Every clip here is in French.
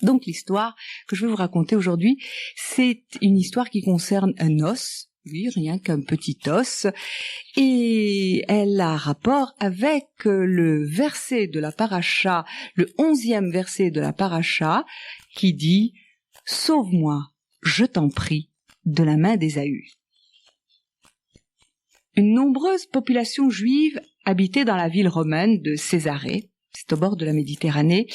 Donc l'histoire que je vais vous raconter aujourd'hui, c'est une histoire qui concerne un os, oui, rien qu'un petit os, et elle a rapport avec le verset de la paracha, le 11e verset de la paracha, qui dit « Sauve-moi, je t'en prie, de la main d'Ésaü ». Une nombreuse population juive habitait dans la ville romaine de Césarée, c'est au bord de la Méditerranée,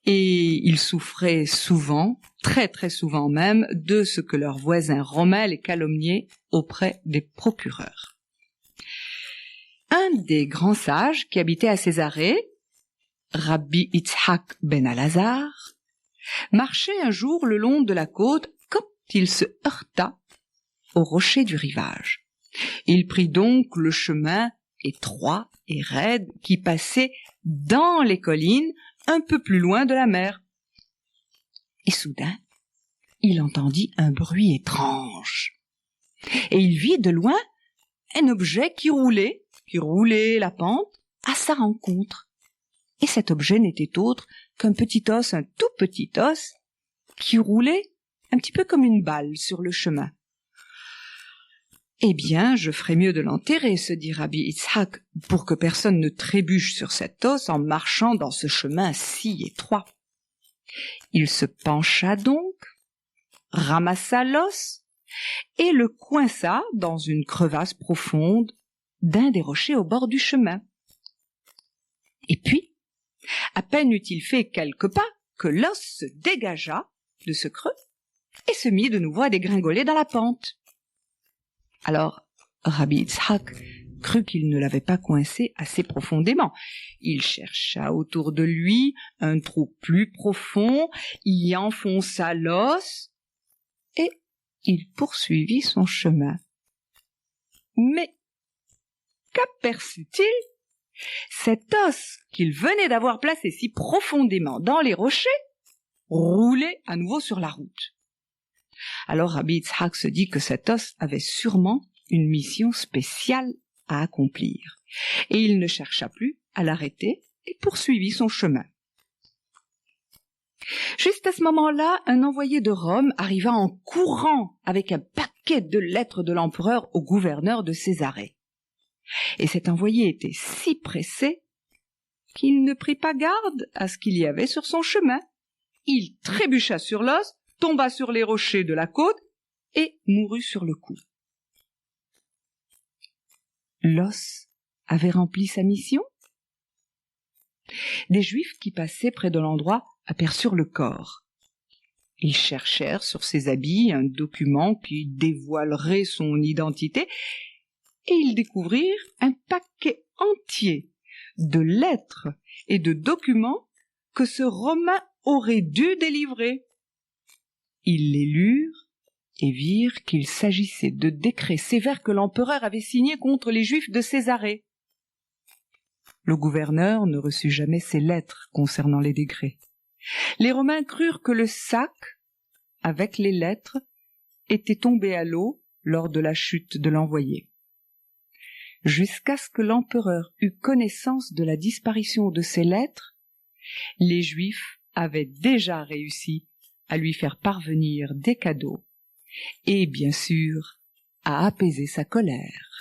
et ils souffraient souvent, très très souvent même, de ce que leurs voisins romains les calomniaient auprès des procureurs. Un des grands sages qui habitait à Césarée, Rabbi Yitzhak ben Elazar, marchait un jour le long de la côte quand il se heurta au rocher du rivage. Il prit donc le chemin étroit et raide qui passait dans les collines un peu plus loin de la mer. Et soudain, il entendit un bruit étrange. Et il vit de loin un objet qui roulait la pente à sa rencontre. Et cet objet n'était autre qu'un petit os, un tout petit os, qui roulait un petit peu comme une balle sur le chemin. Eh bien, je ferais mieux de l'enterrer, se dit Rabbi Yitzhak, pour que personne ne trébuche sur cet os en marchant dans ce chemin si étroit. Il se pencha donc, ramassa l'os et le coinça dans une crevasse profonde d'un des rochers au bord du chemin. Et puis, à peine eut-il fait quelques pas que l'os se dégagea de ce creux et se mit de nouveau à dégringoler dans la pente. Alors, Rabbi Yitzhak crut qu'il ne l'avait pas coincé assez profondément. Il chercha autour de lui un trou plus profond, y enfonça l'os et il poursuivit son chemin. Mais qu'aperçut-il? Cet os qu'il venait d'avoir placé si profondément dans les rochers roulait à nouveau sur la route. Alors Rabbi Yitzhak se dit que cet os avait sûrement une mission spéciale à accomplir. Et il ne chercha plus à l'arrêter et poursuivit son chemin. Juste à ce moment-là, un envoyé de Rome arriva en courant avec un paquet de lettres de l'empereur au gouverneur de Césarée. Et cet envoyé était si pressé qu'il ne prit pas garde à ce qu'il y avait sur son chemin. Il trébucha sur l'os, tomba sur les rochers de la côte et mourut sur le coup. L'os avait rempli sa mission. Des Juifs qui passaient près de l'endroit aperçurent le corps. Ils cherchèrent sur ses habits un document qui dévoilerait son identité et ils découvrirent un paquet entier de lettres et de documents que ce Romain aurait dû délivrer. Ils les lurent et virent qu'il s'agissait de décrets sévères que l'empereur avait signés contre les Juifs de Césarée. Le gouverneur ne reçut jamais ces lettres concernant les décrets. Les Romains crurent que le sac, avec les lettres, était tombé à l'eau lors de la chute de l'envoyé. Jusqu'à ce que l'empereur eût connaissance de la disparition de ces lettres, les Juifs avaient déjà réussi à lui faire parvenir des cadeaux et, bien sûr, à apaiser sa colère.